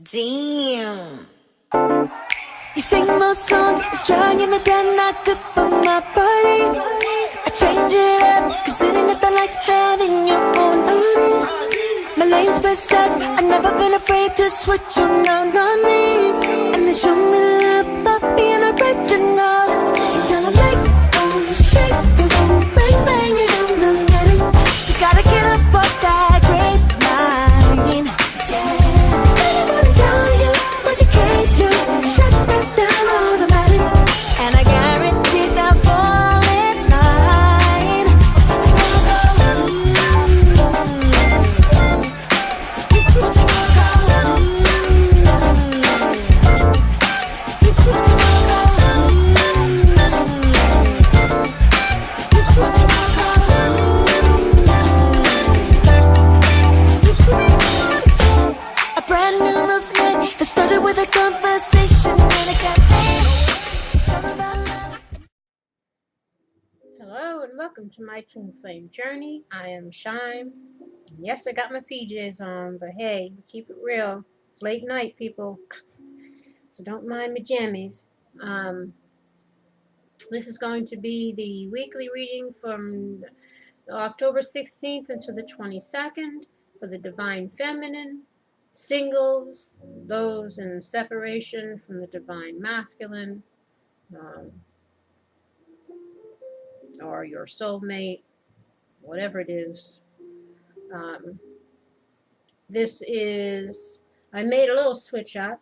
Damn. You sing more songs, strung me down, not good for my body. I change it up, cause it ain't nothing like having your own money. My lane's been stuck, I've never been afraid to switch around on me. And they show me love for being original. Tell them like, oh, shake the room, bang, bang, you don't know it. You gotta get up off that grapevine. I don't wanna tell you what you can't do. Shut that down automatic. And I guarantee they'll fall in line. A brand new movement that started with a conversation in a cafe. It's all about love. Hello and welcome to my twin flame journey. I am SHIJÉ. Yes, I got my PJs on, but hey, keep it real. It's late night, people, so don't mind my jammies. This is going to be the weekly reading from October 16th until the 22nd for the Divine Feminine, singles, those in separation from the Divine Masculine, or your soulmate, whatever it is. This is, I made a little switch up.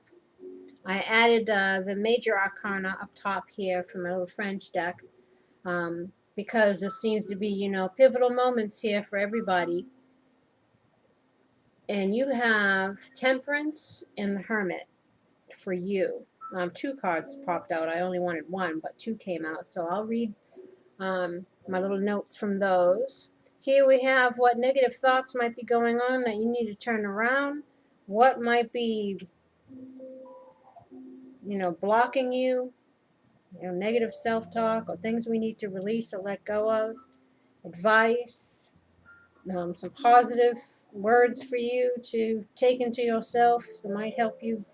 I added the major arcana up top here from my little French deck because there seems to be, you know, pivotal moments here for everybody. And you have Temperance and the Hermit for you. Two cards popped out. I only wanted one, but two came out. So I'll read my little notes from those. Here we have what negative thoughts might be going on that you need to turn around. What might be, you know, blocking you. You know, negative self-talk or things we need to release or let go of. Advice. Some positive words for you to take into yourself that might help you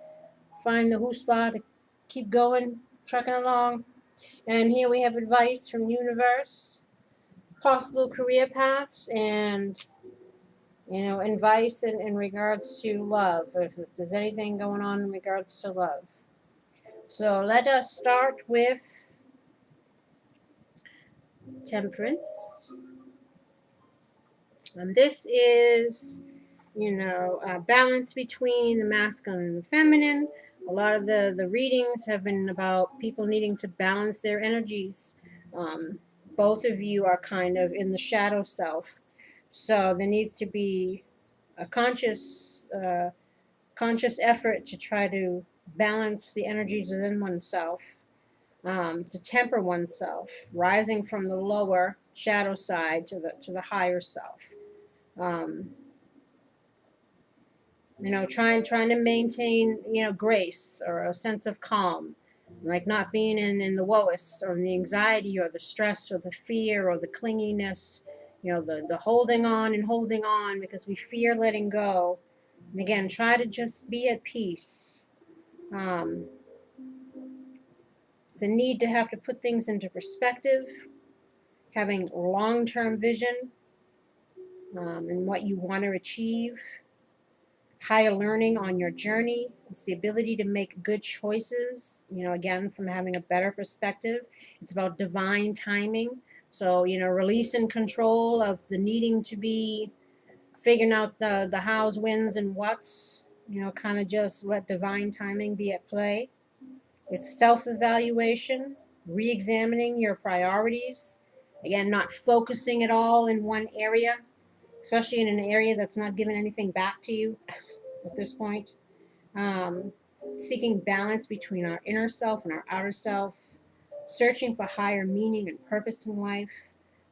find the chutzpah to keep going, trucking along. And here we have advice from the universe, possible career paths, and, you know, advice in regards to love, if there's anything going on in regards to love. So let us start with Temperance. And this is, you know, a balance between the masculine and the feminine. A lot of the readings have been about people needing to balance their energies. Both of you are kind of in the shadow self. So there needs to be a conscious effort to try to balance the energies within oneself, to temper oneself, rising from the lower shadow side to the higher self. You know, trying to maintain, you know, grace or a sense of calm, like not being in the lowest or the anxiety or the stress or the fear or the clinginess, you know, the holding on because we fear letting go. And again, try to just be at peace. It's a need to have to put things into perspective, having long-term vision and what you want to achieve. Higher learning on your journey. It's the ability to make good choices, you know, again, from having a better perspective. It's about divine timing. So, you know, release and control of the needing to be figuring out the hows, whens, and whats, you know, kind of just let divine timing be at play. It's self-evaluation, re-examining your priorities. Again, not focusing it all in one area, especially in an area that's not giving anything back to you at this point. Seeking balance between our inner self and our outer self. Searching for higher meaning and purpose in life.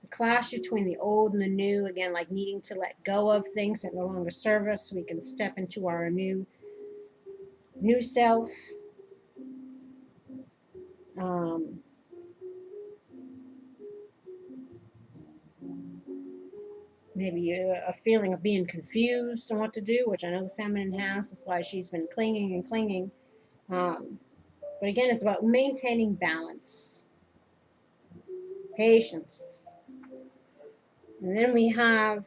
The clash between the old and the new. Again, like needing to let go of things that no longer serve us so we can step into our new self. maybe a feeling of being confused on what to do, which I know the feminine has. That's why she's been clinging and clinging. But again, it's about maintaining balance, patience. And then we have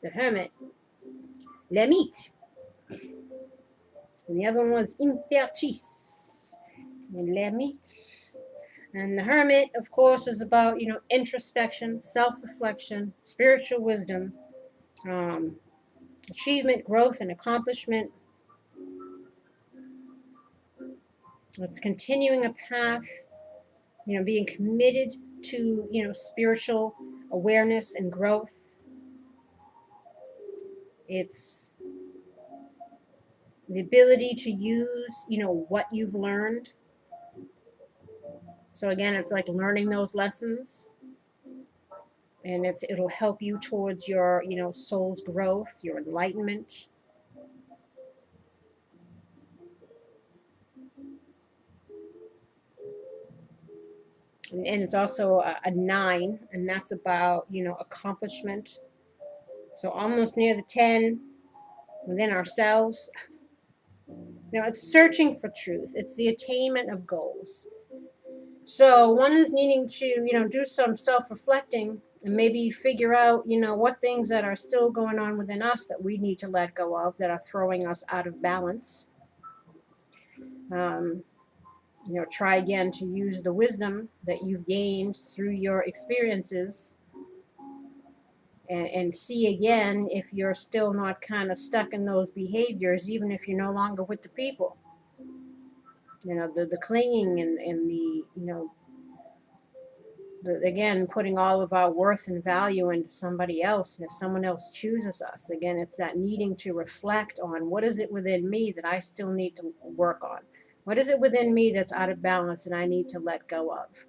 the Hermit, l'ermite. And the other one was impératrice, and l'ermite. And the Hermit, of course, is about, introspection, self-reflection, spiritual wisdom, achievement, growth, and accomplishment. It's continuing a path, being committed to, spiritual awareness and growth. It's the ability to use, what you've learned. So again, it's like learning those lessons, and it'll help you towards your, soul's growth, your enlightenment. And it's also a 9, and that's about, accomplishment. So almost near the 10 within ourselves. It's searching for truth. It's the attainment of goals. So one is needing to, do some self-reflecting and maybe figure out, what things that are still going on within us that we need to let go of, that are throwing us out of balance. Try again to use the wisdom that you've gained through your experiences, and see again if you're still not kind of stuck in those behaviors, even if you're no longer with the people. The clinging and the, again, putting all of our worth and value into somebody else. And if someone else chooses us, again, it's that needing to reflect on what is it within me that I still need to work on. What is it within me that's out of balance and I need to let go of?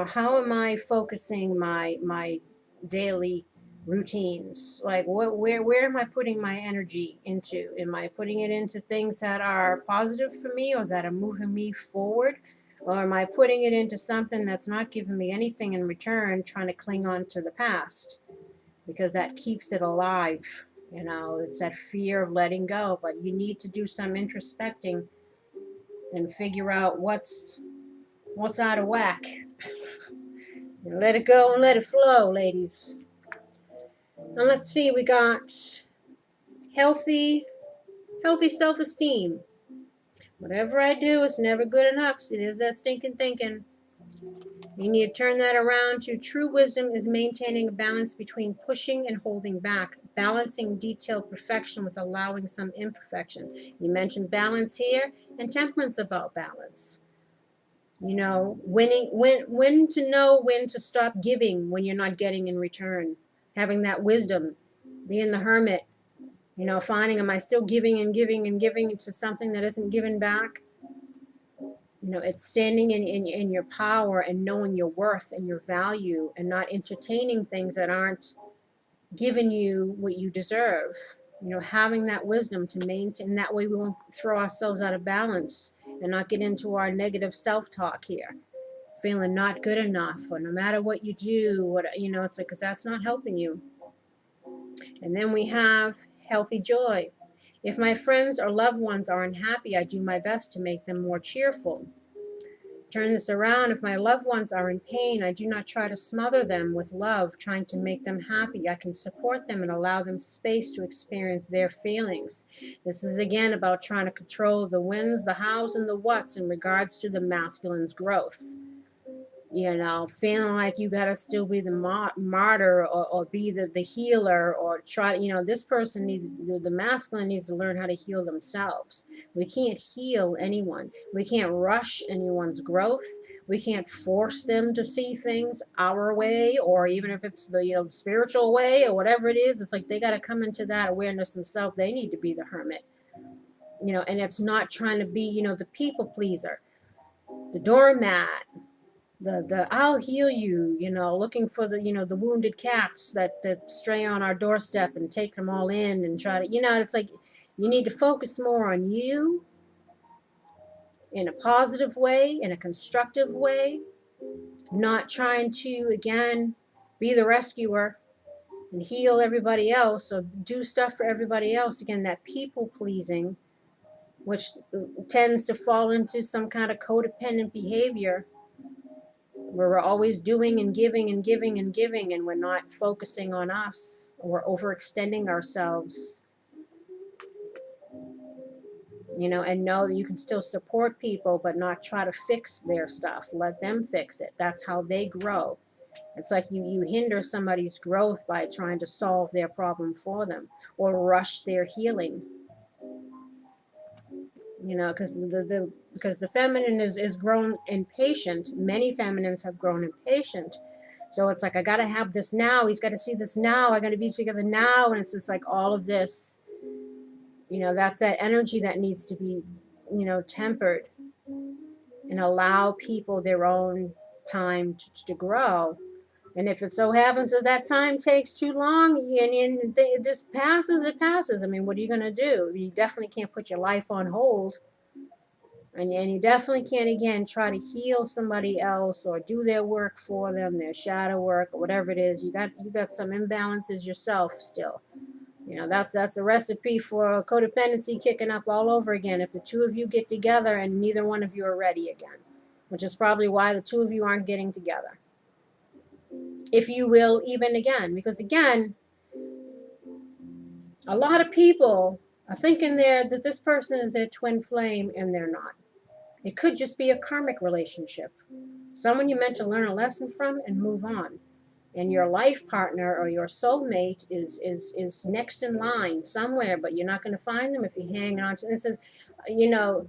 How am I focusing my daily routines? Like where am I putting my energy into? Am I putting it into things that are positive for me or that are moving me forward? Or am I putting it into something that's not giving me anything in return, trying to cling on to the past? Because that keeps it alive. It's that fear of letting go. But you need to do some introspecting and figure out what's out of whack. And let it go and let it flow, ladies. Now let's see, we got healthy self-esteem. Whatever I do is never good enough. See, there's that stinking thinking. You need to turn that around to true wisdom is maintaining a balance between pushing and holding back, balancing detailed perfection with allowing some imperfection. You mentioned balance here, and temperance about balance. Winning, when to know when to stop giving when you're not getting in return. Having that wisdom, being the hermit, finding, am I still giving and giving and giving to something that isn't given back? It's standing in your power and knowing your worth and your value and not entertaining things that aren't giving you what you deserve. Having that wisdom to maintain, that way we won't throw ourselves out of balance and not get into our negative self-talk here, feeling not good enough, or no matter what you do, it's like, because that's not helping you. And then we have healthy joy. If my friends or loved ones are unhappy, I do my best to make them more cheerful. Turn this around. If my loved ones are in pain, I do not try to smother them with love, trying to make them happy. I can support them and allow them space to experience their feelings. This is again about trying to control the whens, the hows, and the whats in regards to the masculine's growth. Feeling like you gotta still be the martyr or be the healer, or try, this person needs, the masculine needs to learn how to heal themselves. We can't heal anyone. We can't rush anyone's growth. We can't force them to see things our way, or even if it's the, spiritual way or whatever it is, it's like they gotta come into that awareness themselves. They need to be the hermit, and it's not trying to be, the people pleaser, the doormat, the I'll heal you, looking for the, the wounded cats that stray on our doorstep and take them all in and try to, it's like you need to focus more on you in a positive way, in a constructive way, not trying to, again, be the rescuer and heal everybody else or do stuff for everybody else. Again, that people pleasing, which tends to fall into some kind of codependent behavior where we're always doing and giving and giving and giving, and we're not focusing on us. We're overextending ourselves, you know, and know that you can still support people, but not try to fix their stuff. Let them fix it. That's how they grow. It's like you hinder somebody's growth by trying to solve their problem for them or rush their healing. You know, because the feminine is grown impatient. Many feminines have grown impatient. So it's like, I got to have this now. He's got to see this now. I got to be together now. And it's just like all of this, you know, that's that energy that needs to be, you know, tempered and allow people their own time to grow. And if it so happens that that time takes too long and it just passes, it passes. I mean, what are you going to do? You definitely can't put your life on hold. And you definitely can't, again, try to heal somebody else or do their work for them, their shadow work or whatever it is. You got some imbalances yourself still. You know, that's a recipe for codependency kicking up all over again if the two of you get together and neither one of you are ready again, which is probably why the two of you aren't getting together. If you will, even again, because again, a lot of people are thinking that this person is their twin flame, and they're not. It could just be a karmic relationship, someone you meant to learn a lesson from and move on. And your life partner or your soulmate is next in line somewhere, but you're not going to find them if you hang on to this. Is, you know,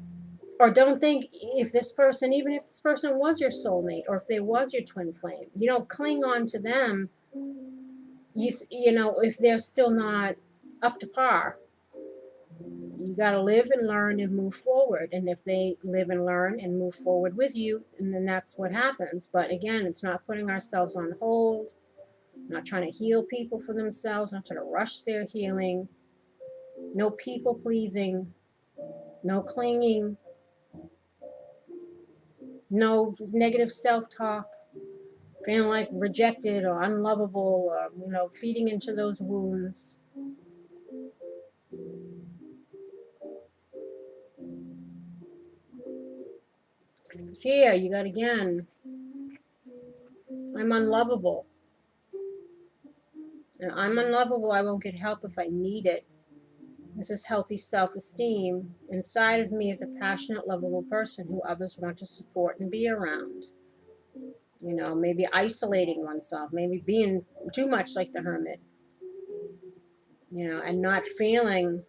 or don't think if this person, even if this person was your soulmate or if they was your twin flame, you don't cling on to them. You know, if they're still not up to par. You got to live and learn and move forward. And if they live and learn and move forward with you, and then that's what happens. But again, it's not putting ourselves on hold, not trying to heal people for themselves, not trying to rush their healing, no people pleasing, no clinging, no negative self-talk, feeling like rejected or unlovable, or, you know, feeding into those wounds. Here, you got again, I'm unlovable. And I'm unlovable, I won't get help if I need it. This is healthy self-esteem. Inside of me is a passionate, lovable person who others want to support and be around. You know, maybe isolating oneself, maybe being too much like the hermit. You know, and not feeling,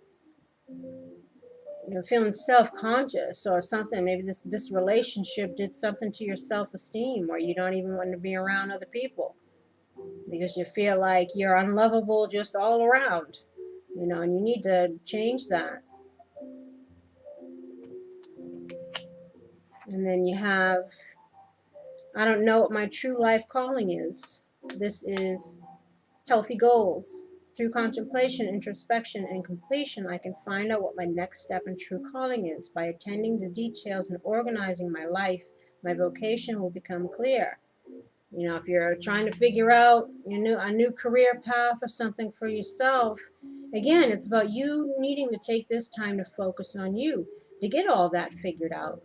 you know, feeling self-conscious or something. Maybe this relationship did something to your self-esteem, or you don't even want to be around other people because you feel like you're unlovable just all around, you know, and you need to change that. And then you have, I don't know what my true life calling is. This is healthy goals. Through contemplation, introspection, and completion, I can find out what my next step in true calling is. By attending to details and organizing my life, my vocation will become clear. You know, if you're trying to figure out a new career path or something for yourself, again, it's about you needing to take this time to focus on you, to get all that figured out.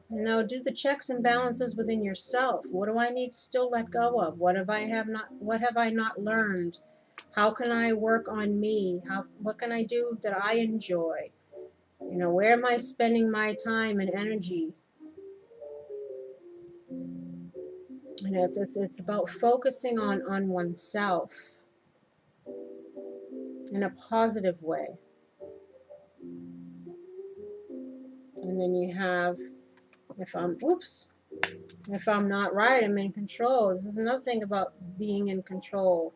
You know, do the checks and balances within yourself. What do I need to still let go of? What have I not learned? How can I work on me? What can I do that I enjoy? You know, where am I spending my time and energy? You know, it's about focusing on oneself in a positive way. And then you have, if I'm not right, I'm in control. This is another thing about being in control.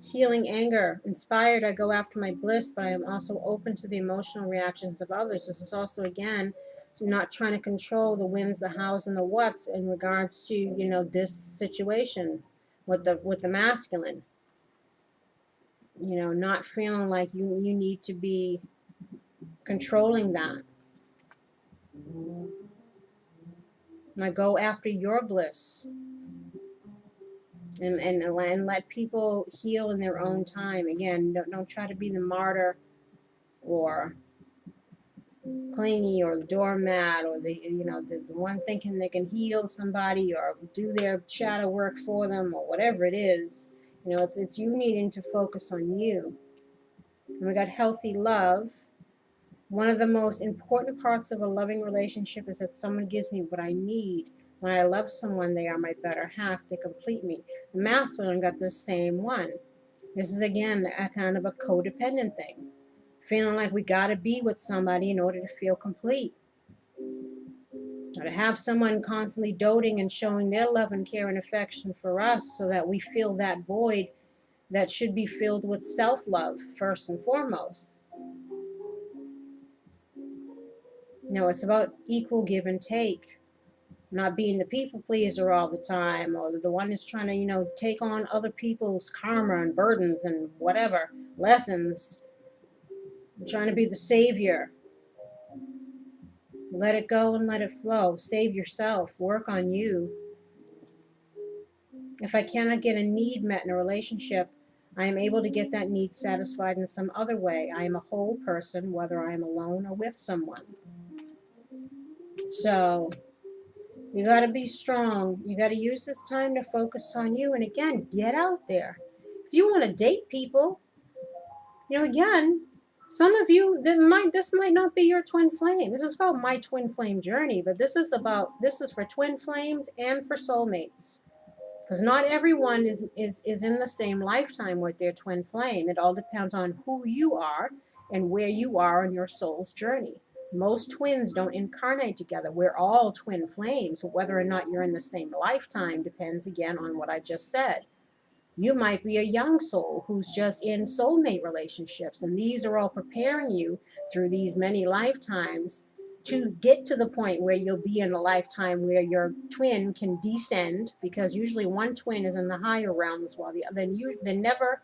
Healing anger. Inspired, I go after my bliss, but I am also open to the emotional reactions of others. This is also, again, not trying to control the whens, the hows, and the whats in regards to, you know, this situation with the masculine. You know, not feeling like you need to be controlling that. Now go after your bliss. and let people heal in their own time. Again, don't try to be the martyr or clingy or the doormat or the one thinking they can heal somebody or do their shadow work for them or whatever it is. It's you needing to focus on you. And we got healthy love. One of the most important parts of a loving relationship is that someone gives me what I need. When I love someone, they are my better half. They complete me. The masculine got the same one. This is, again, a kind of a codependent thing. Feeling like we got to be with somebody in order to feel complete. Or to have someone constantly doting and showing their love and care and affection for us so that we fill that void that should be filled with self-love first and foremost. It's about equal give and take. Not being the people pleaser all the time, or the one who's trying to, take on other people's karma and burdens and whatever, lessons. Trying to be the savior. Let it go and let it flow. Save yourself. Work on you. If I cannot get a need met in a relationship, I am able to get that need satisfied in some other way. I am a whole person, whether I am alone or with someone. So you got to be strong. You got to use this time to focus on you. And again, get out there. If you want to date people, again, some of you, this might not be your twin flame. This is called My Twin Flame Journey, but this is for twin flames and for soulmates. Because not everyone is in the same lifetime with their twin flame. It all depends on who you are and where you are on your soul's journey. Most twins don't incarnate together. We're all twin flames. Whether or not you're in the same lifetime depends, again, on what I just said. You might be a young soul who's just in soulmate relationships, and these are all preparing you through these many lifetimes to get to the point where you'll be in a lifetime where your twin can descend, because usually one twin is in the higher realms while the other, they're never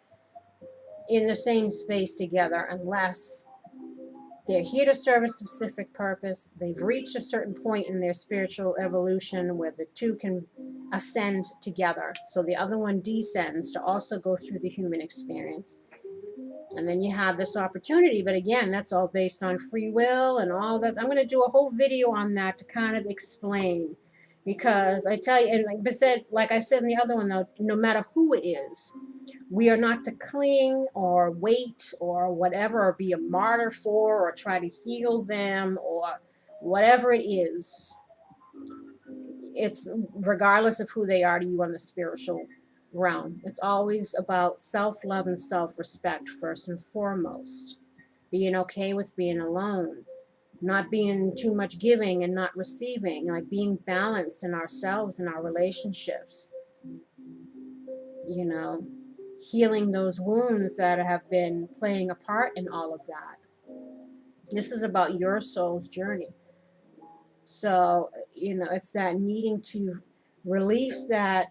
in the same space together unless they're here to serve a specific purpose. They've reached a certain point in their spiritual evolution where the two can ascend together. So the other one descends to also go through the human experience. And then you have this opportunity. But again, that's all based on free will and all that. I'm going to do a whole video on that to kind of explain. Because I tell you, and like I said in the other one, though, no matter who it is, we are not to cling or wait or whatever, or be a martyr for, or try to heal them, or whatever it is. It's regardless of who they are to you on the spiritual realm. It's always about self-love and self-respect first and foremost. Being okay with being alone. Not being too much giving and not receiving. Like being balanced in ourselves and our relationships. Healing those wounds that have been playing a part in all of that. This is about your soul's journey. So, it's that needing to release that,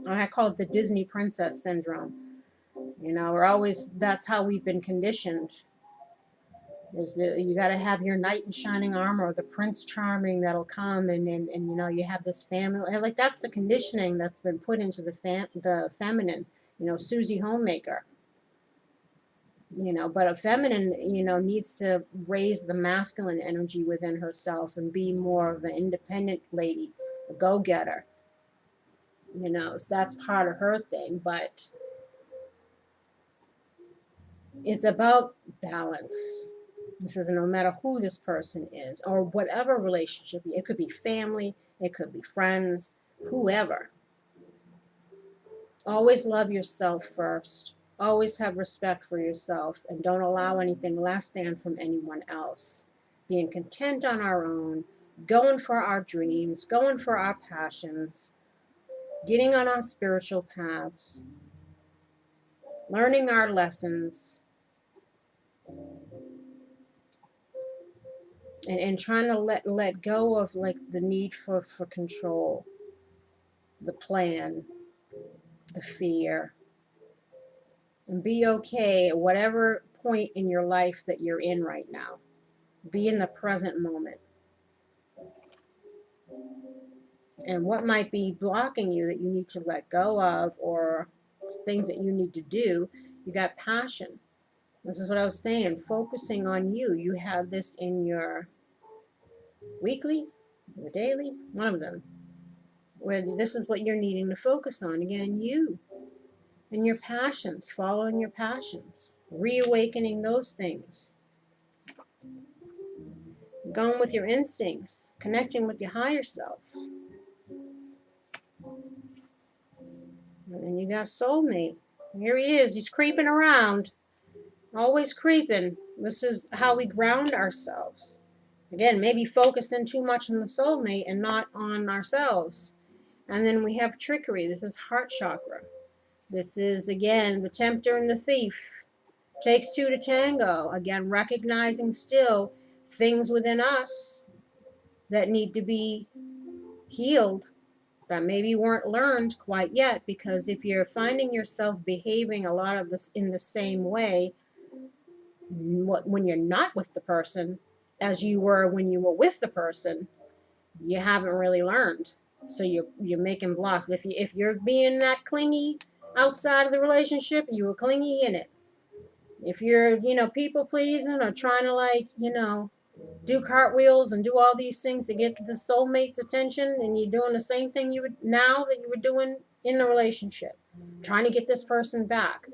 I call it the Disney princess syndrome. That's how we've been conditioned. You got to have your knight in shining armor, or the prince charming that'll come, and you have this family. Like, that's the conditioning that's been put into the feminine, Susie Homemaker. But a feminine, needs to raise the masculine energy within herself and be more of an independent lady, a go-getter. So that's part of her thing, but it's about balance. This is no matter who this person is or whatever relationship. It could be family, it could be friends, whoever. Always love yourself first. Always have respect for yourself, and don't allow anything less than from anyone else. Being content on our own, going for our dreams, going for our passions, getting on our spiritual paths, learning our lessons, and trying to let go of like the need for control, the plan, the fear, and be okay at whatever point in your life that you're in right now. Be in the present moment. And what might be blocking you that you need to let go of, or things that you need to do. You got passion. This is what I was saying, focusing on you. You have this in your weekly, the daily, one of them, where this is what you're needing to focus on. Again, you and your passions, following your passions, reawakening those things, going with your instincts, connecting with your higher self. And then you got soulmate. Here he is. He's creeping around. Always creeping. This is how we ground ourselves. Again, maybe focusing too much on the soulmate and not on ourselves. And then we have trickery. This is heart chakra. This is, again, the tempter and the thief. Takes two to tango. Again, recognizing still things within us that need to be healed, that maybe weren't learned quite yet, because if you're finding yourself behaving a lot of this in the same way when you're not with the person as you were when you were with the person, you haven't really learned. So you're making blocks. If you're being that clingy outside of the relationship, you were clingy in it. If you're, people pleasing or trying to do cartwheels and do all these things to get the soulmate's attention, and you're doing the same thing you were doing in the relationship, trying to get this person back.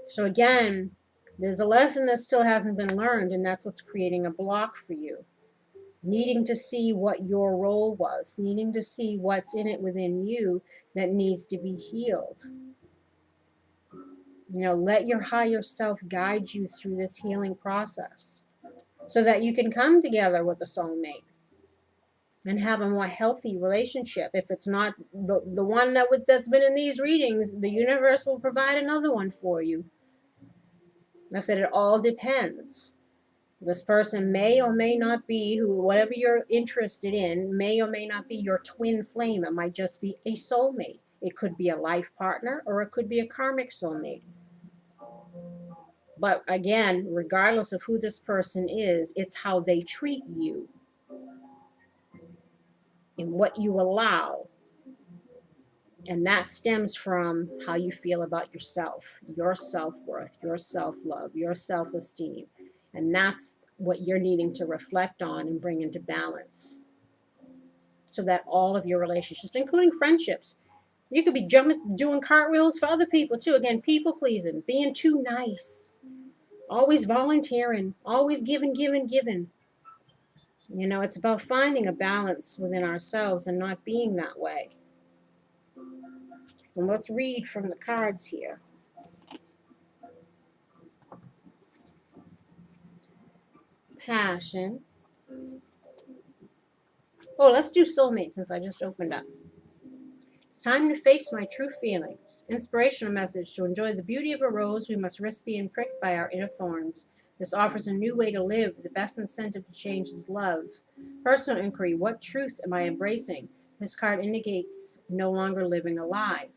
So again, there's a lesson that still hasn't been learned, and that's what's creating a block for you. Needing to see what your role was, needing to see what's in it within you that needs to be healed. Let your higher self guide you through this healing process, so that you can come together with a soulmate and have a more healthy relationship. If it's not the one that's been in these readings, the universe will provide another one for you. I said it all depends. This person may or may not be whatever you're interested in, may or may not be your twin flame. It might just be a soulmate. It could be a life partner, or it could be a karmic soulmate. But again, regardless of who this person is, it's how they treat you and what you allow. And that stems from how you feel about yourself, your self-worth, your self-love, your self-esteem. And that's what you're needing to reflect on and bring into balance, so that all of your relationships, including friendships, you could be doing cartwheels for other people too. Again, people pleasing, being too nice, always volunteering, always giving. It's about finding a balance within ourselves and not being that way. And let's read from the cards here. Passion. Oh, let's do soulmate since I just opened up. It's time to face my true feelings. Inspirational message: to enjoy the beauty of a rose, we must risk being pricked by our inner thorns. This offers a new way to live. The best incentive to change is love. Personal inquiry: what truth am I embracing? This card indicates no longer living a lie.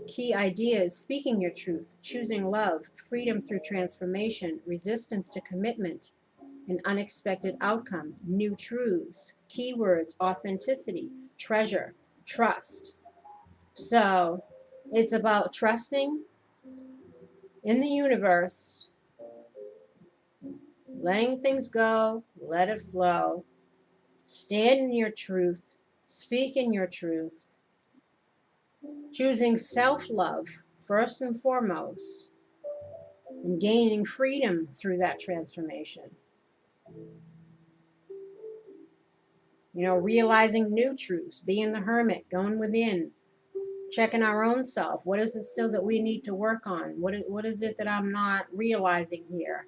Key idea is speaking your truth, choosing love, freedom through transformation, resistance to commitment, an unexpected outcome, new truths. Keywords: authenticity, treasure, trust. So it's about trusting in the universe, letting things go, let it flow, stand in your truth, speak in your truth, choosing self-love first and foremost, and gaining freedom through that transformation. Realizing new truths, being the hermit, going within, checking our own self. What is it still that we need to work on? What is it that I'm not realizing here?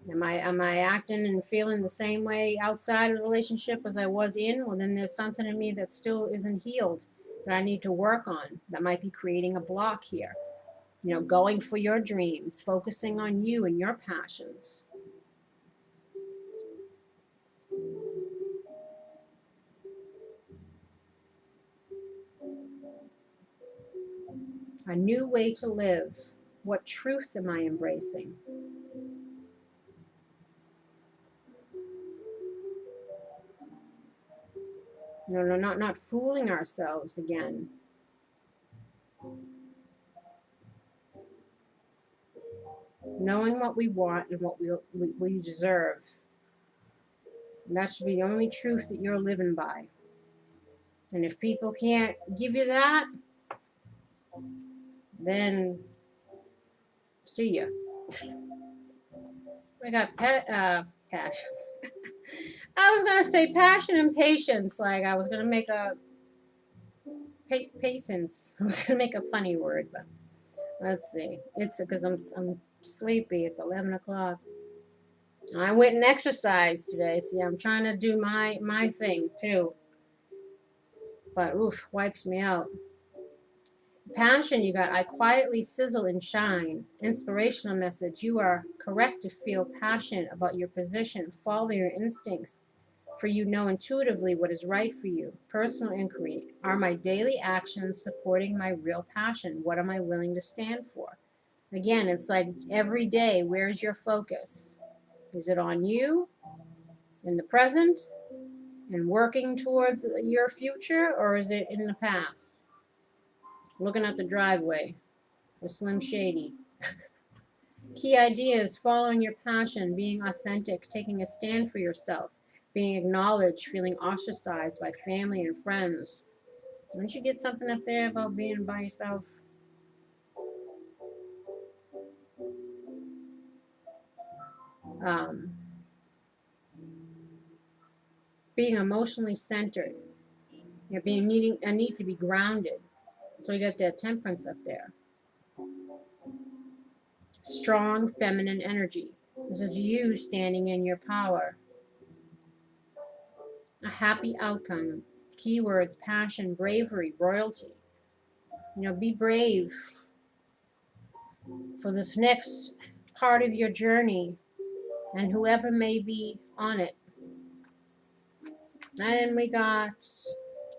Am I acting and feeling the same way outside of the relationship as I was in? Well, then there's something in me that still isn't healed that I need to work on. That might be creating a block here. Going for your dreams, focusing on you and your passions. A new way to live. What truth am I embracing? Not fooling ourselves again. Knowing what we want and what we deserve. And that should be the only truth that you're living by. And if people can't give you that, then see ya. I got passion. I was going to say passion and patience. Like I was going to make a patience. I was going to make a funny word, but let's see. It's because I'm sleepy. It's 11 o'clock. I went and exercised today. See, I'm trying to do my thing too. But oof, wipes me out. Passion, you got, I quietly sizzle and shine. Inspirational message, you are correct to feel passionate about your position. Follow your instincts, for you know intuitively what is right for you. Personal inquiry, are my daily actions supporting my real passion? What am I willing to stand for? Again, it's like every day, where's your focus? Is it on you, in the present, and working towards your future, or is it in the past? Looking at the driveway for Slim Shady. Key ideas, following your passion, being authentic, taking a stand for yourself, being acknowledged, feeling ostracized by family and friends. Don't you get something up there about being by yourself? Being emotionally centered. You know, a need to be grounded. So you got that temperance up there. Strong feminine energy. This is you standing in your power. A happy outcome. Keywords, passion, bravery, royalty. You know, be brave for this next part of your journey and whoever may be on it. And we got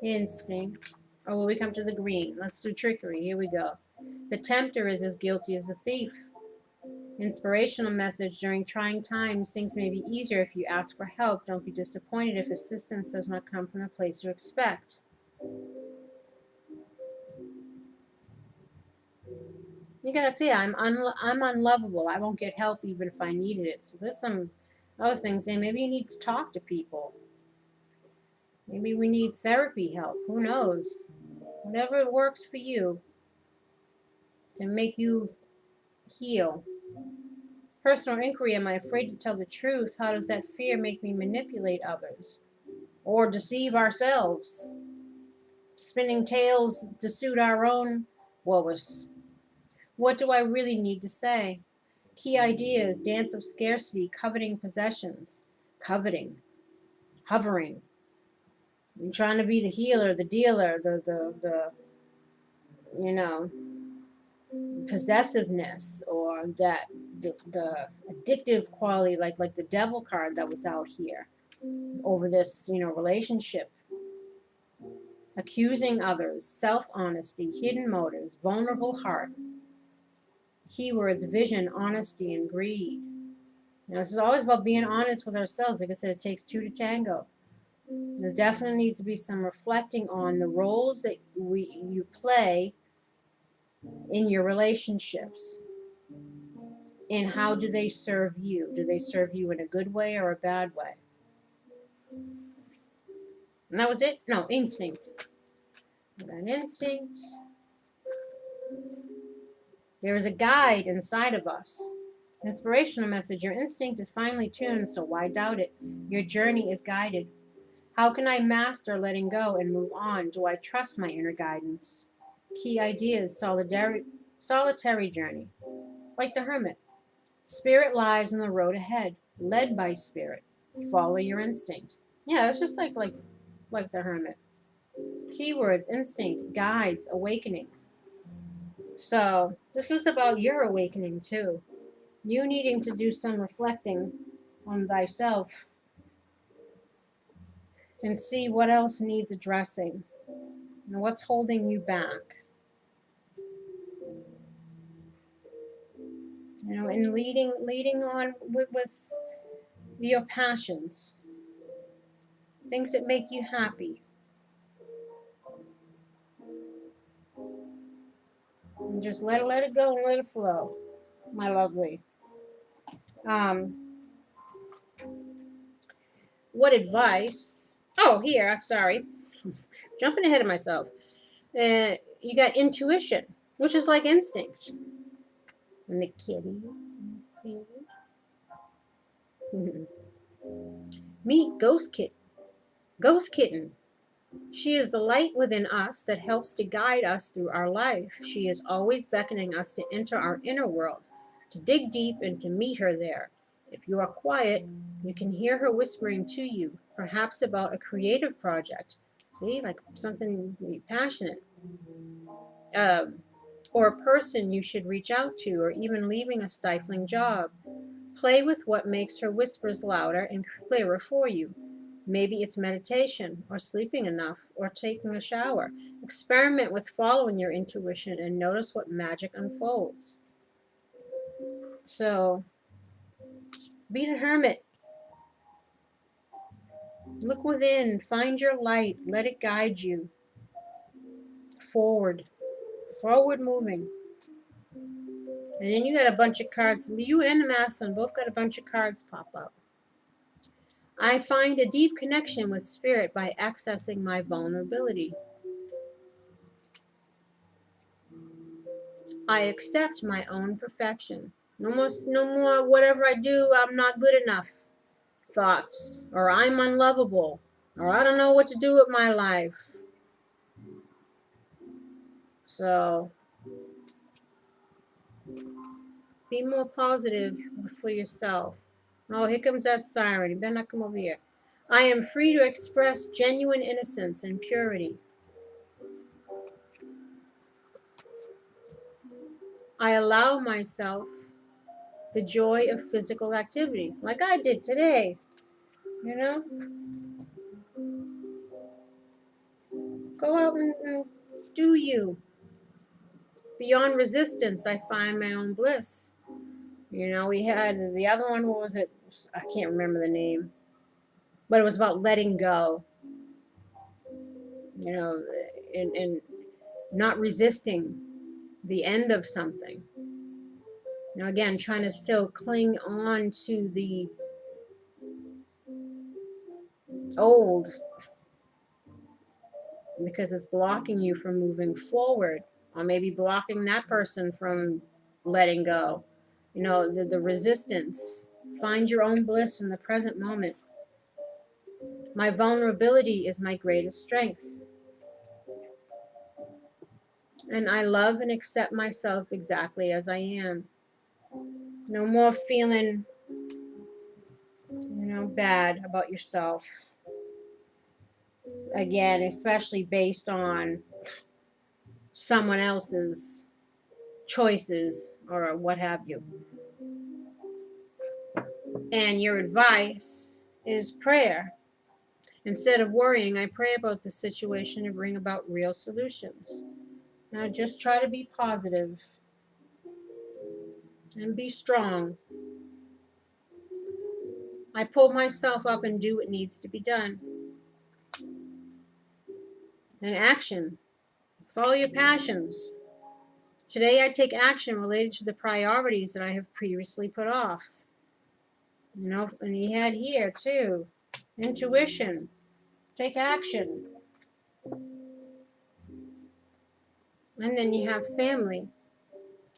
instinct. Oh, well, we come to the green. Let's do trickery. Here we go. The tempter is as guilty as the thief. Inspirational message, during trying times, things may be easier if you ask for help. Don't be disappointed if assistance does not come from the place you expect. You got up there, I'm unlovable. I won't get help even if I needed it. So there's some other things saying maybe you need to talk to people. Maybe we need therapy help. Who knows? Whatever works for you to make you heal. Personal inquiry, am I afraid to tell the truth? How does that fear make me manipulate others? Or deceive ourselves? Spinning tales to suit our own woes. What do I really need to say? Key ideas, dance of scarcity, coveting possessions. Coveting. Hovering. I'm trying to be the healer, the dealer, the you know, possessiveness, or that the addictive quality, like the devil card that was out here over this, you know, relationship. Accusing others, self-honesty, hidden motives, vulnerable heart. Keywords, vision, honesty, and greed. Now, this is always about being honest with ourselves. Like I said, it takes two to tango. There definitely needs to be some reflecting on the roles that you play in your relationships. And how do they serve you? Do they serve you in a good way or a bad way? And that was it? No, instinct. An instinct. There is a guide inside of us. Inspirational message. Your instinct is finely tuned, so why doubt it? Your journey is guided. How can I master letting go and move on? Do I trust my inner guidance? Key ideas. Solitary journey. Like the hermit. Spirit lies on the road ahead. Led by spirit. Follow your instinct. Yeah, it's just like the hermit. Keywords, instinct, guides, awakening. So this is about your awakening too. You needing to do some reflecting on thyself and see what else needs addressing and what's holding you back. You know, and leading on with your passions, things that make you happy. And just let it go and let it flow, my lovely. What advice? Oh, here, I'm sorry. Jumping ahead of myself. You got intuition, which is like instinct. And the kitty. See? Meet Ghost Kitten. Ghost Kitten. She is the light within us that helps to guide us through our life. She is always beckoning us to enter our inner world, to dig deep and to meet her there. If you are quiet, you can hear her whispering to you, perhaps about a creative project. See, like something passionate. Or a person you should reach out to, or even leaving a stifling job. Play with what makes her whispers louder and clearer for you. Maybe it's meditation, or sleeping enough, or taking a shower. Experiment with following your intuition and notice what magic unfolds. So, be the hermit. Look within, find your light, let it guide you. Forward moving. And then you got a bunch of cards. You and the Masculine both got a bunch of cards pop up. I find a deep connection with spirit by accessing my vulnerability. I accept my own perfection. No more whatever I do, I'm not good enough thoughts. Or I'm unlovable. Or I don't know what to do with my life. So, be more positive for yourself. Oh, here comes that siren. You better not come over here. I am free to express genuine innocence and purity. I allow myself the joy of physical activity, like I did today. You know? Go out and do you. Beyond resistance, I find my own bliss. You know, we had the other one, what was it? I can't remember the name. But it was about letting go. You know, and not resisting the end of something. Now, again, trying to still cling on to the old because it's blocking you from moving forward, or maybe blocking that person from letting go. You know, the resistance. Find your own bliss in the present moment. My vulnerability is my greatest strength. And I love and accept myself exactly as I am. No more feeling, bad about yourself. Again, especially based on someone else's choices or what have you. And your advice is prayer. Instead of worrying, I pray about the situation and bring about real solutions. Now just try to be positive and be strong. I pull myself up and do what needs to be done. And action. Follow your passions. Today I take action related to the priorities that I have previously put off. You know, and you had here too. Intuition. Take action. And then you have family.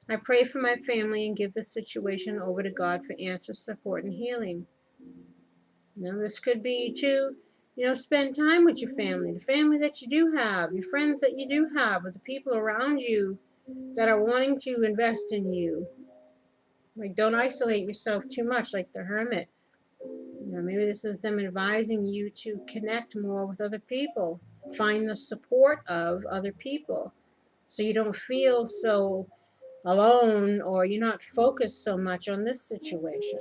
I pray for my family and give the situation over to God for answers, support, and healing. Now, this could be to, spend time with your family, the family that you do have, your friends that you do have, or the people around you that are wanting to invest in you. Like, don't isolate yourself too much, like the hermit. Maybe this is them advising you to connect more with other people. Find the support of other people so you don't feel so alone, or you're not focused so much on this situation.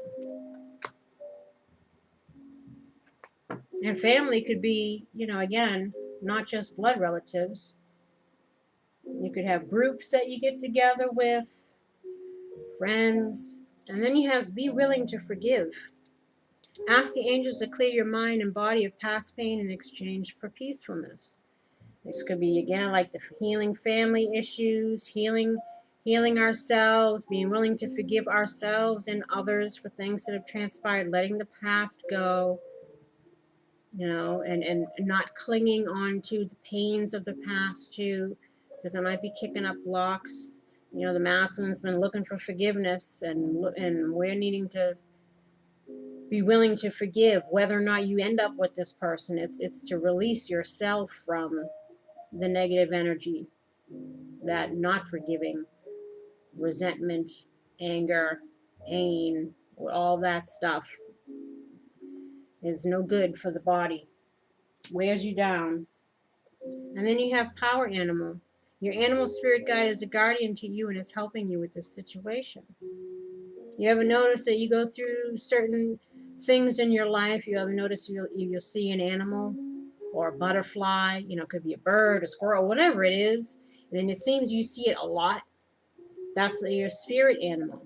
And family could be, again, not just blood relatives. You could have groups that you get together with, friends, and then you have be willing to forgive. Ask the angels to clear your mind and body of past pain in exchange for peacefulness. This could be, again, like the healing family issues, healing healing ourselves, being willing to forgive ourselves and others for things that have transpired, letting the past go, you know, and not clinging on to the pains of the past too, because it might be kicking up blocks. You know, the masculine's been looking for forgiveness, and we're needing to be willing to forgive, whether or not you end up with this person. It's to release yourself from the negative energy, that not forgiving, resentment, anger, pain, all that stuff is no good for the body. Wears you down. And then you have power animal. Your animal spirit guide is a guardian to you and is helping you with this situation. You ever notice that you go through certain things in your life? You ever notice you'll see an animal or a butterfly, you know, it could be a bird, a squirrel, whatever it is, and it seems you see it a lot. That's your spirit animal.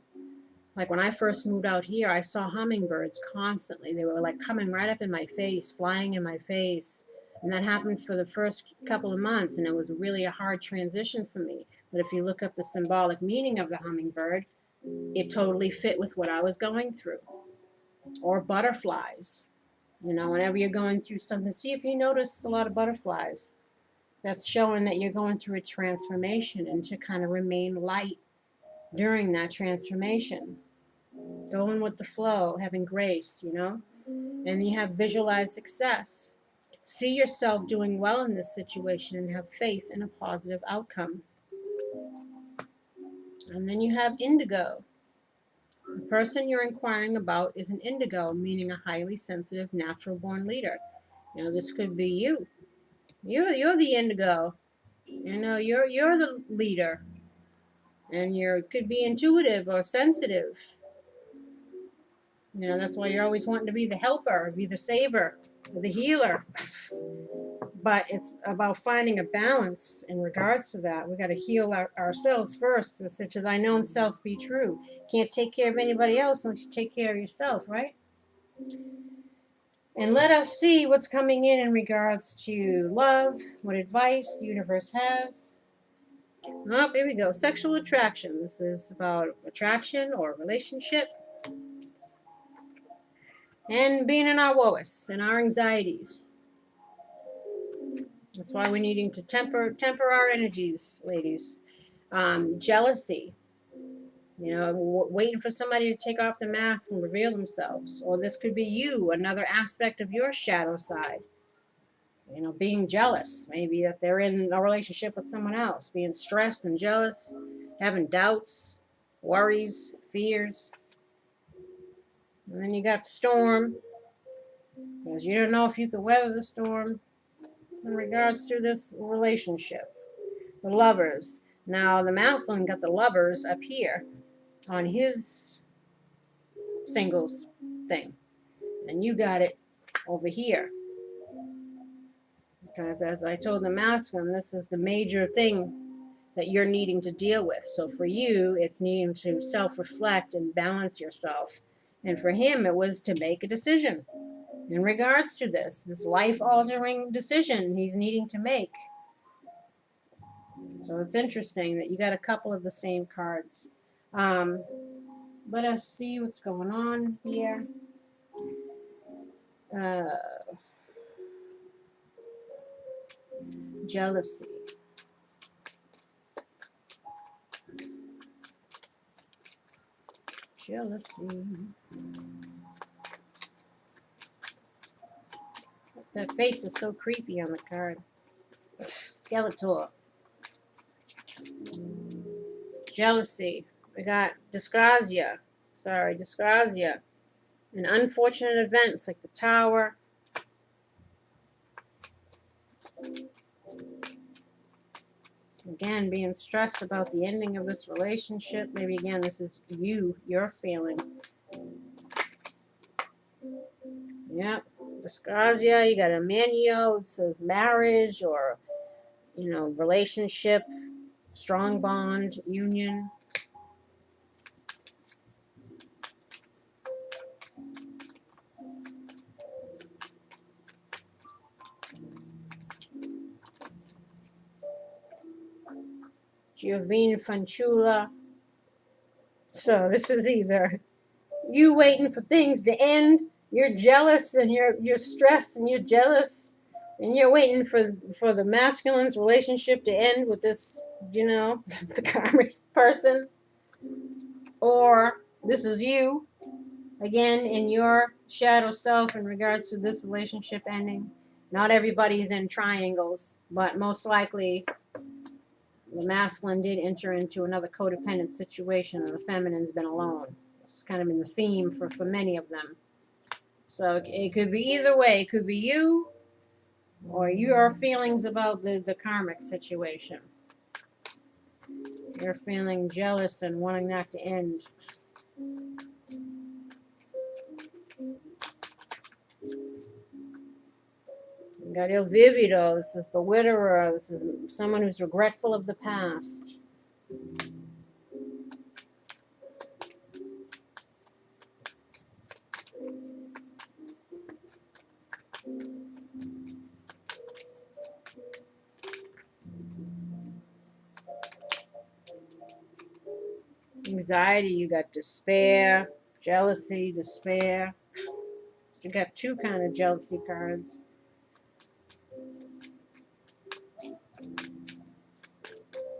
Like when I first moved out here, I saw hummingbirds constantly. They were like coming right up in my face, flying in my face. And that happened for the first couple of months, and it was really a hard transition for me. But if you look up the symbolic meaning of the hummingbird, it totally fit with what I was going through. Or butterflies. You know, whenever you're going through something, see if you notice a lot of butterflies. That's showing that you're going through a transformation, and to kind of remain light during that transformation. Going with the flow, having grace, you know. And you have visualized success. See yourself doing well in this situation and have faith in a positive outcome. And then you have indigo. The person you're inquiring about is an indigo, meaning a highly sensitive, natural-born leader. You know, this could be you. You're the indigo. You know, you're the leader. And you could be intuitive or sensitive. You know, that's why you're always wanting to be the helper, be the saver, the healer. But it's about finding a balance in regards to that. We got to heal ourselves first. It's to thine own self be true. Can't take care of anybody else unless you take care of yourself, right? And let us see what's coming in regards to love, what advice the universe has. Oh, here we go. Sexual attraction. This is about attraction or relationship. And being in our woes and our anxieties. That's why we're needing to temper our energies, ladies. Jealousy. You know, waiting for somebody to take off the mask and reveal themselves. Or this could be you, another aspect of your shadow side. You know, being jealous. Maybe that they're in a relationship with someone else. Being stressed and jealous. Having doubts, worries, fears. And then you got storm. Because you don't know if you can weather the storm in regards to this relationship. The lovers. Now, the masculine got the lovers up here on his singles thing. And you got it over here. Because as I told the masculine, this is the major thing that you're needing to deal with. So for you, it's needing to self-reflect and balance yourself. And for him, it was to make a decision in regards to this life-altering decision he's needing to make. So it's interesting that you got a couple of the same cards. Let us see what's going on here. Jealousy. Jealousy. That face is so creepy on the card. Skeletor. Jealousy. We got dyscrasia. And unfortunate events like the Tower. Again, being stressed about the ending of this relationship. Maybe again, this is you're feeling. Yep. Dyscrasia, you got a manio, it says marriage or, you know, relationship, strong bond, union. Giovine Fanciulla. So this is either you waiting for things to end, you're jealous and you're stressed and you're jealous and you're waiting for the masculine's relationship to end with this, you know, the karmic person. Or this is you, again, in your shadow self in regards to this relationship ending. Not everybody's in triangles, but most likely the masculine did enter into another codependent situation and the feminine's been alone. It's kind of been the theme for many of them. So it could be either way. It could be you or your feelings about the karmic situation. You're feeling jealous and wanting that to end. You got Il Vivido. This is the widower. This is someone who's regretful of the past. Anxiety, you got despair, jealousy, despair. You got two kind of jealousy cards.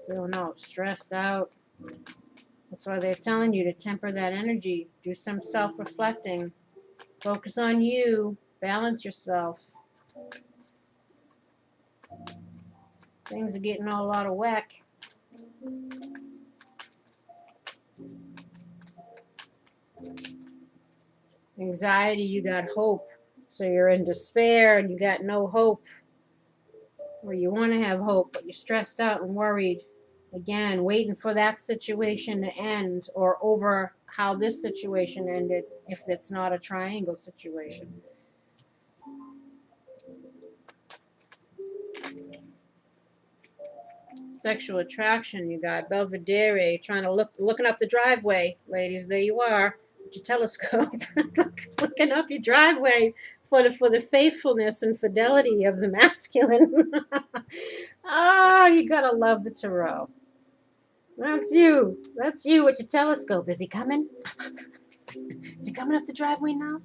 Feeling all stressed out. That's why they're telling you to temper that energy. Do some self-reflecting. Focus on you. Balance yourself. Things are getting all out of whack. Anxiety, you got hope. So you're in despair and you got no hope. Or you want to have hope, but you're stressed out and worried. Again, waiting for that situation to end or over how this situation ended if it's not a triangle situation. Sexual attraction, you got Belvedere, trying to looking up the driveway. Ladies, there you are with your telescope. Looking up your driveway for the faithfulness and fidelity of the masculine. Oh, you gotta love the tarot. That's you. That's you with your telescope. Is he coming? Is he coming up the driveway now?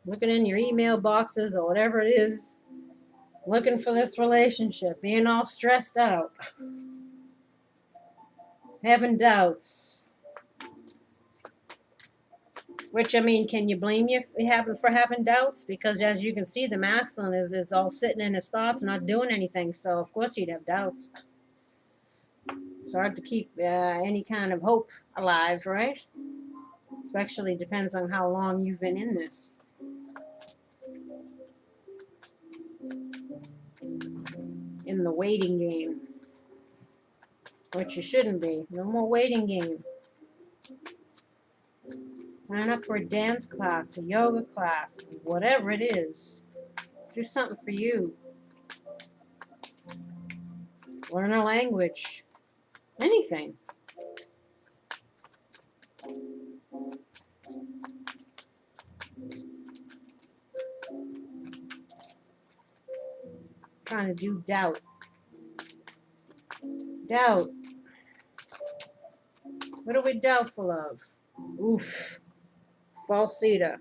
Looking in your email boxes or whatever it is. Looking for this relationship. Being all stressed out. Having doubts. Which, I mean, can you blame you for having doubts? Because as you can see, the masculine is all sitting in his thoughts and not doing anything. So, of course, you'd have doubts. It's hard to keep any kind of hope alive, right? Especially depends on how long you've been in this. In the waiting game. Which you shouldn't be. No more waiting game. Sign up for a dance class, a yoga class, whatever it is. Do something for you. Learn a language. Anything. Trying to do doubt. Doubt. What are we doubtful of? Oof. Falsita.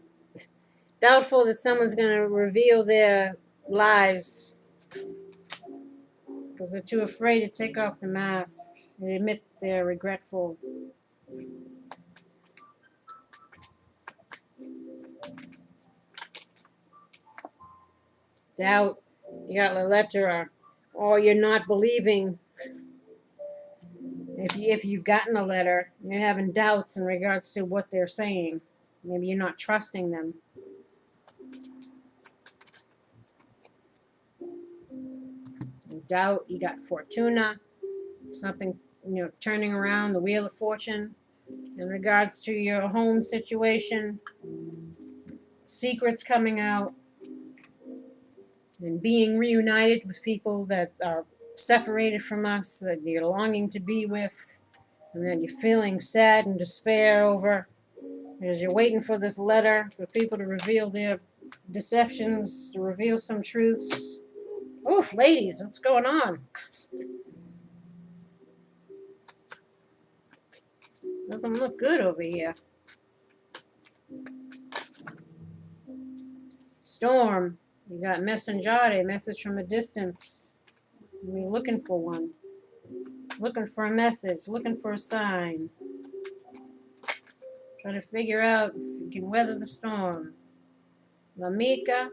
Doubtful that someone's going to reveal their lies because they're too afraid to take off the mask and admit they're regretful. Doubt. You got λλΕΛΕΤΡΑ. Or you're not believing. If you've gotten a letter, you're having doubts in regards to what they're saying. Maybe you're not trusting them. Doubt. You got Fortuna. Something, turning around, the Wheel of Fortune. In regards to your home situation. Secrets coming out. And being reunited with people that are separated from us, that you're longing to be with, and then you're feeling sad and despair over, because you're waiting for this letter, for people to reveal their deceptions, to reveal some truths. Oof, ladies, what's going on? Doesn't look good over here. Storm. You got messaggere, message from a distance. You're looking for one. Looking for a message. Looking for a sign. Try to figure out if you can weather the storm. L'amica,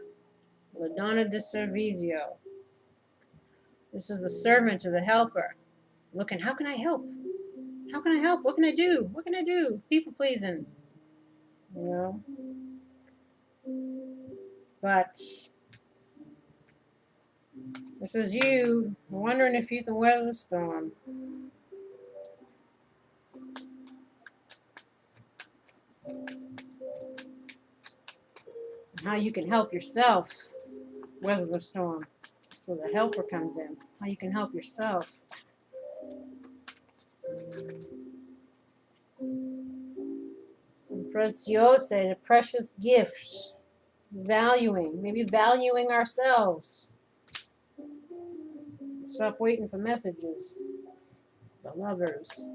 la donna di servizio. This is the servant to the helper. Looking, how can I help? How can I help? What can I do? What can I do? People pleasing. You know? But this is you wondering if you can weather the storm. How you can help yourself weather the storm. That's where the helper comes in. How you can help yourself. Preziose, the precious gifts. Valuing. Maybe valuing ourselves. Stop waiting for messages. The lovers.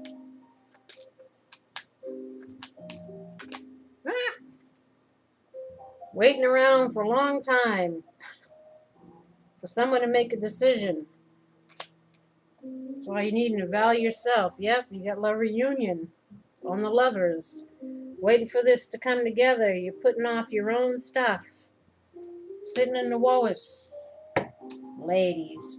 Waiting around for a long time for someone to make a decision. That's why you need to value yourself. Yep, you got love reunion. It's on the lovers. Waiting for this to come together. You're putting off your own stuff. Sitting in the ዄÄ. Ladies.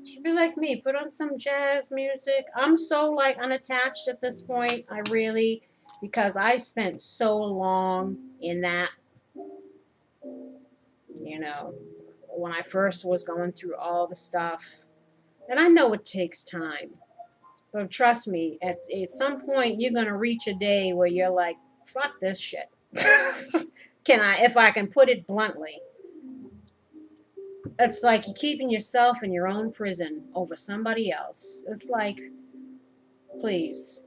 Should be like me. Put on some jazz music. I'm so like unattached at this point. I really, because I spent so long in that, you know, when I first was going through all the stuff. And I know it takes time. But trust me, at some point you're going to reach a day where you're like, fuck this shit. If I can put it bluntly. It's like you're keeping yourself in your own prison over somebody else. It's like, please.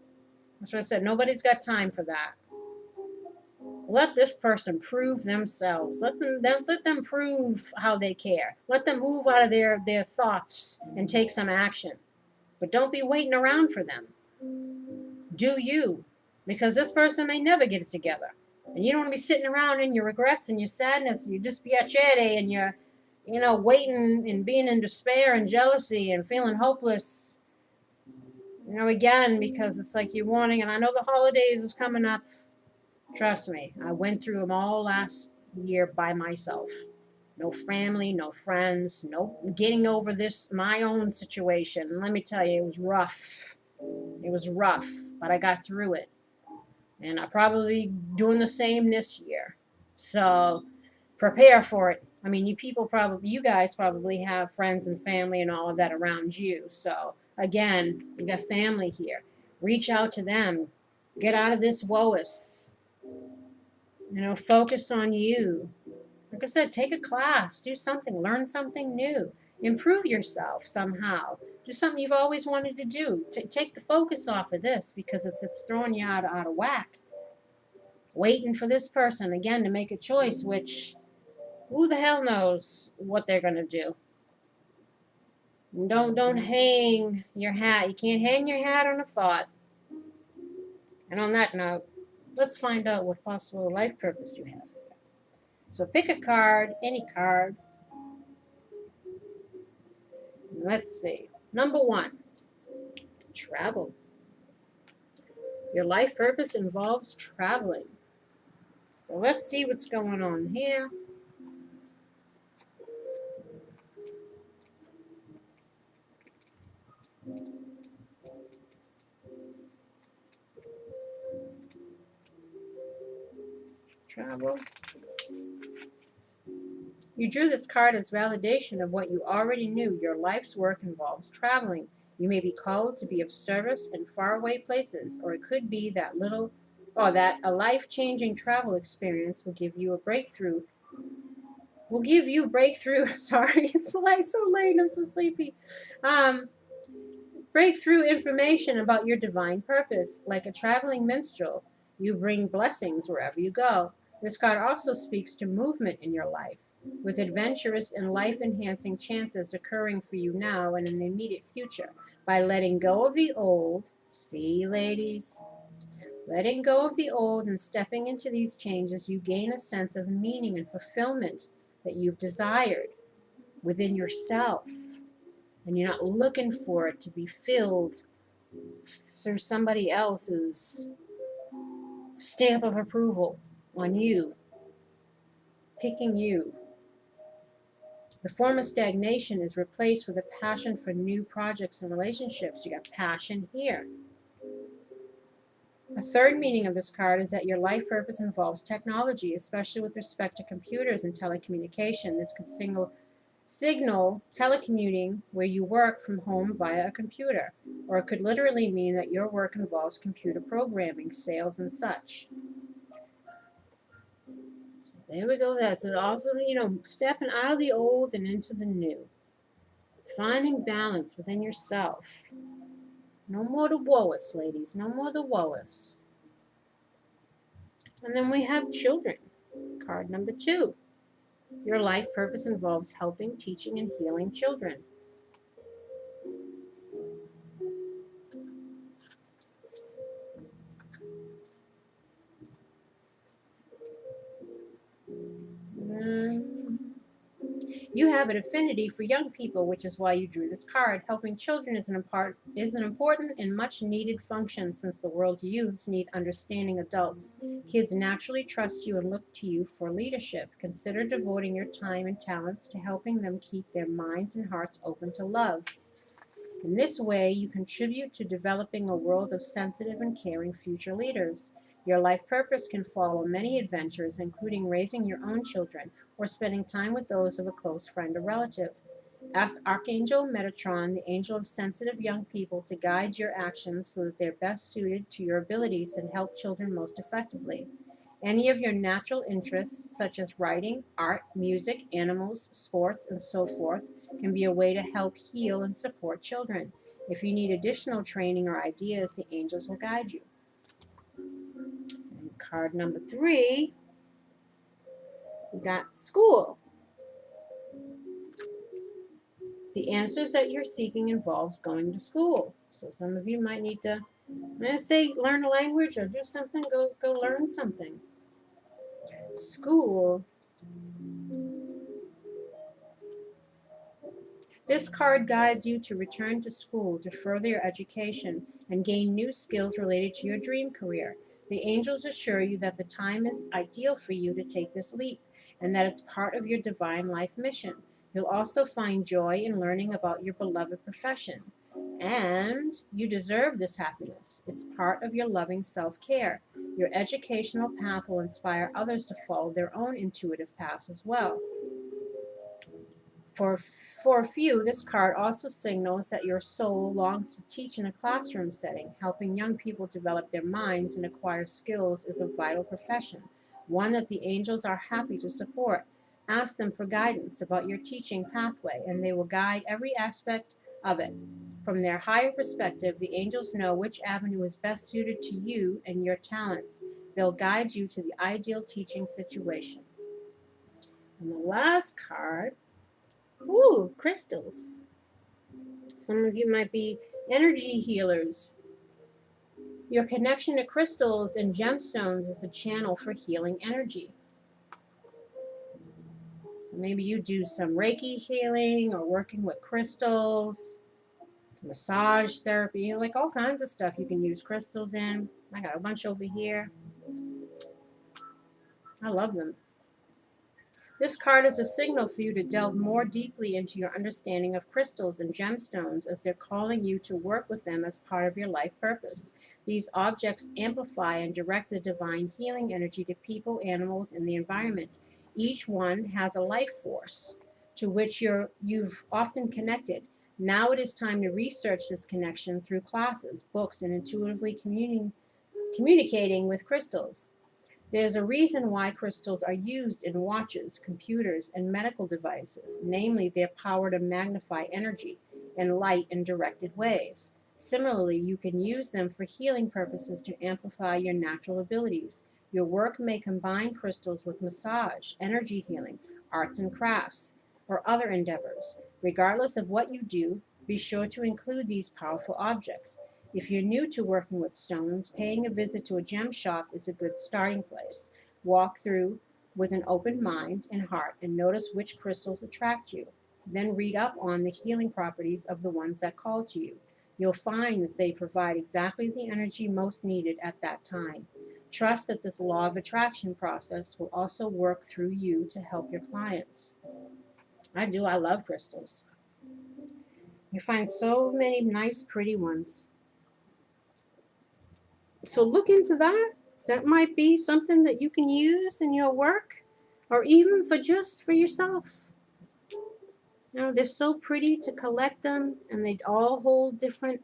That's what I said. Nobody's got time for that. Let this person prove themselves. Let them prove how they care. Let them move out of their thoughts and take some action. But don't be waiting around for them. Do you. Because this person may never get it together. And you don't want to be sitting around in your regrets and your sadness and you dispiacere and you're, you know, waiting and being in despair and jealousy and feeling hopeless. You know, again, because it's like you're wanting, and I know the holidays is coming up. Trust me, I went through them all last year by myself. No family, no friends, no getting over this, my own situation. And let me tell you, it was rough. It was rough, but I got through it. And I'm probably doing the same this year. So prepare for it. I mean, you guys probably have friends and family and all of that around you. So again, you got family here. Reach out to them. Get out of this ŁÄ. You know, focus on you. Like I said, take a class, do something, learn something new, improve yourself somehow. Do something you've always wanted to do. Take the focus off of this because it's throwing you out of whack. Waiting for this person, again, to make a choice, which who the hell knows what they're going to do. Don't hang your hat. You can't hang your hat on a thought. And on that note, let's find out what possible life purpose you have. So pick a card, any card. Let's see. Number 1, travel. Your life purpose involves traveling. So let's see what's going on here. Travel. You drew this card as validation of what you already knew. Your life's work involves traveling. You may be called to be of service in faraway places, or it could be that a life-changing travel experience will give you a breakthrough. Sorry, it's so late. I'm so sleepy. Breakthrough information about your divine purpose. Like a traveling minstrel, you bring blessings wherever you go. This card also speaks to movement in your life, with adventurous and life-enhancing chances occurring for you now and in the immediate future. By letting go of the old, see, ladies, letting go of the old and stepping into these changes, you gain a sense of meaning and fulfillment that you've desired within yourself. And you're not looking for it to be filled through somebody else's stamp of approval on you, picking you. The form of stagnation is replaced with a passion for new projects and relationships. You got passion here. A third meaning of this card is that your life purpose involves technology, especially with respect to computers and telecommunication. This could signal telecommuting where you work from home via a computer, or it could literally mean that your work involves computer programming, sales, and such. There we go. That's it. Also, stepping out of the old and into the new. Finding balance within yourself. No more the woes, ladies. No more the woes. And then we have children. Card number 2. Your life purpose involves helping, teaching, and healing children. You have an affinity for young people, which is why you drew this card. Helping children is an important and much needed function, since the world's youths need understanding adults. Kids naturally trust you and look to you for leadership. Consider devoting your time and talents to helping them keep their minds and hearts open to love. In this way, you contribute to developing a world of sensitive and caring future leaders. Your life purpose can follow many adventures, including raising your own children or spending time with those of a close friend or relative. Ask Archangel Metatron, the angel of sensitive young people, to guide your actions so that they're best suited to your abilities and help children most effectively. Any of your natural interests, such as writing, art, music, animals, sports, and so forth, can be a way to help heal and support children. If you need additional training or ideas, the angels will guide you. And card number 3, we got school. The answers that you're seeking involves going to school. So some of you might need to, I'm going to say, learn a language or do something, go learn something. School. This card guides you to return to school to further your education and gain new skills related to your dream career. The angels assure you that the time is ideal for you to take this leap and that it's part of your divine life mission. You'll also find joy in learning about your beloved profession. And you deserve this happiness. It's part of your loving self-care. Your educational path will inspire others to follow their own intuitive paths as well. For a few, this card also signals that your soul longs to teach in a classroom setting. Helping young people develop their minds and acquire skills is a vital profession, one that the angels are happy to support. Ask them for guidance about your teaching pathway, and they will guide every aspect of it. From their higher perspective, the angels know which avenue is best suited to you and your talents. They'll guide you to the ideal teaching situation. And the last card, ooh, crystals. Some of you might be energy healers. Your connection to crystals and gemstones is a channel for healing energy. So maybe you do some Reiki healing or working with crystals, massage therapy, like all kinds of stuff you can use crystals in. I got a bunch over here. I love them. This card is a signal for you to delve more deeply into your understanding of crystals and gemstones, as they're calling you to work with them as part of your life purpose. These objects amplify and direct the divine healing energy to people, animals, and the environment. Each one has a life force to which you've often connected. Now it is time to research this connection through classes, books, and intuitively communicating with crystals. There's a reason why crystals are used in watches, computers, and medical devices, namely their power to magnify energy and light in directed ways. Similarly, you can use them for healing purposes to amplify your natural abilities. Your work may combine crystals with massage, energy healing, arts and crafts, or other endeavors. Regardless of what you do, Be sure to include these powerful objects. If you're new to working with stones, paying a visit to a gem shop is a good starting place. Walk through with an open mind and heart and notice which crystals attract you. Then read up on the healing properties of the ones that call to you. You'll find that they provide exactly the energy most needed at that time. Trust that this law of attraction process will also work through you to help your clients. I do. I love crystals. You find so many nice, pretty ones. So look into that. That might be something that you can use in your work or even for just for yourself. You know, they're so pretty to collect them, and they all hold different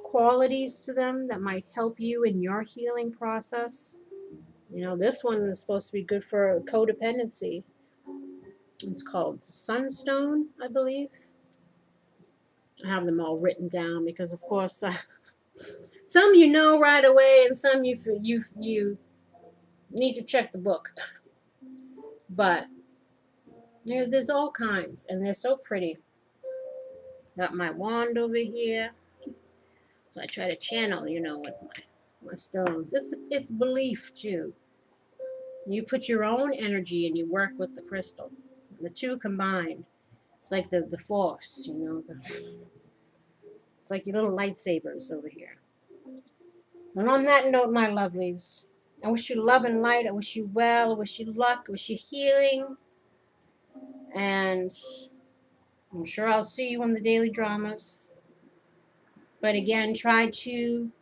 qualities to them that might help you in your healing process. You know, this one is supposed to be good for codependency. It's called Sunstone, I believe. I have them all written down because, of course, some you know right away, and some you need to check the book. But you know, there's all kinds, and they're so pretty. Got my wand over here, so I try to channel, you know, with my stones. It's belief too. You put your own energy and you work with the crystal. The two combined, it's like the force, you know. It's like your little lightsabers over here. And on that note, my lovelies, I wish you love and light. I wish you well. I wish you luck. I wish you healing. And I'm sure I'll see you on the daily dramas. But again, try to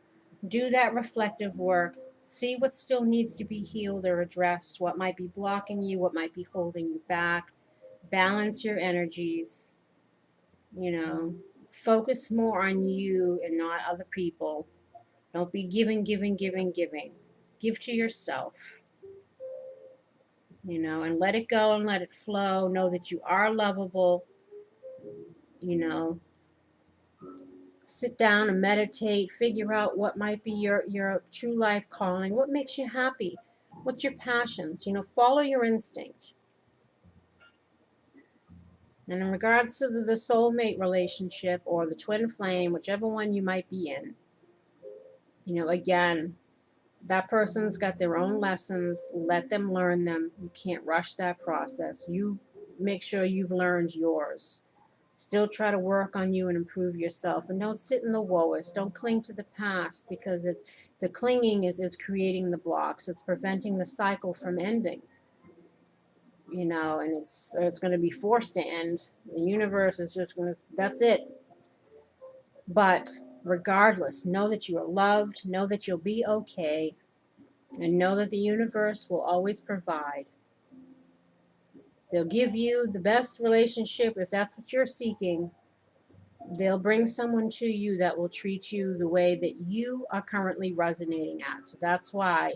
do that reflective work. See what still needs to be healed or addressed, what might be blocking you, what might be holding you back. Balance your energies. You know, focus more on you and not other people. Don't be giving. Give to yourself. You know, and let it go and let it flow. Know that you are lovable. You know, sit down and meditate. Figure out what might be your true life calling. What makes you happy? What's your passions? You know, follow your instinct. And in regards to the soulmate relationship or the twin flame, whichever one you might be in, you know, again, that person's got their own lessons. Let them learn them. You can't rush that process. You make sure you've learned yours. Still try to work on you and improve yourself. And don't sit in the woest. Don't cling to the past, because the clinging is creating the blocks. It's preventing the cycle from ending. You know, and it's going to be forced to end. The universe is just going to, that's it. But regardless, know that you are loved, know that you'll be okay, and know that the universe will always provide. They'll give you the best relationship if that's what you're seeking. They'll bring someone to you that will treat you the way that you are currently resonating at. So that's why,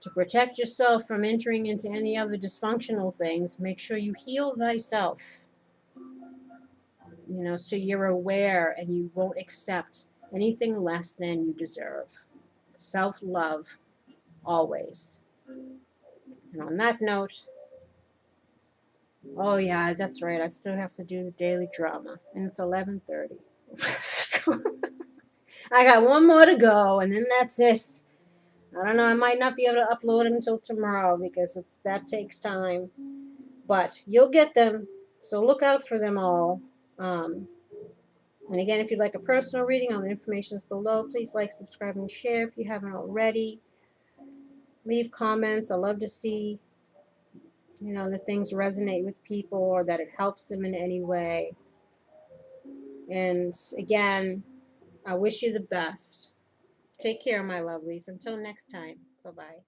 to protect yourself from entering into any other dysfunctional things, make sure you heal thyself. You know, so you're aware and you won't accept anything less than you deserve. Self-love, always. And on that note, oh yeah, that's right, I still have to do the daily drama, and it's 11:30. I got one more to go, and then that's it. I don't know, I might not be able to upload until tomorrow because that takes time. But you'll get them, so look out for them all. And again, if you'd like a personal reading, all the information is below. Please like, subscribe, and share if you haven't already. Leave comments. I love to see, you know, that things resonate with people or that it helps them in any way. And again, I wish you the best. Take care, my lovelies. Until next time. Bye-bye.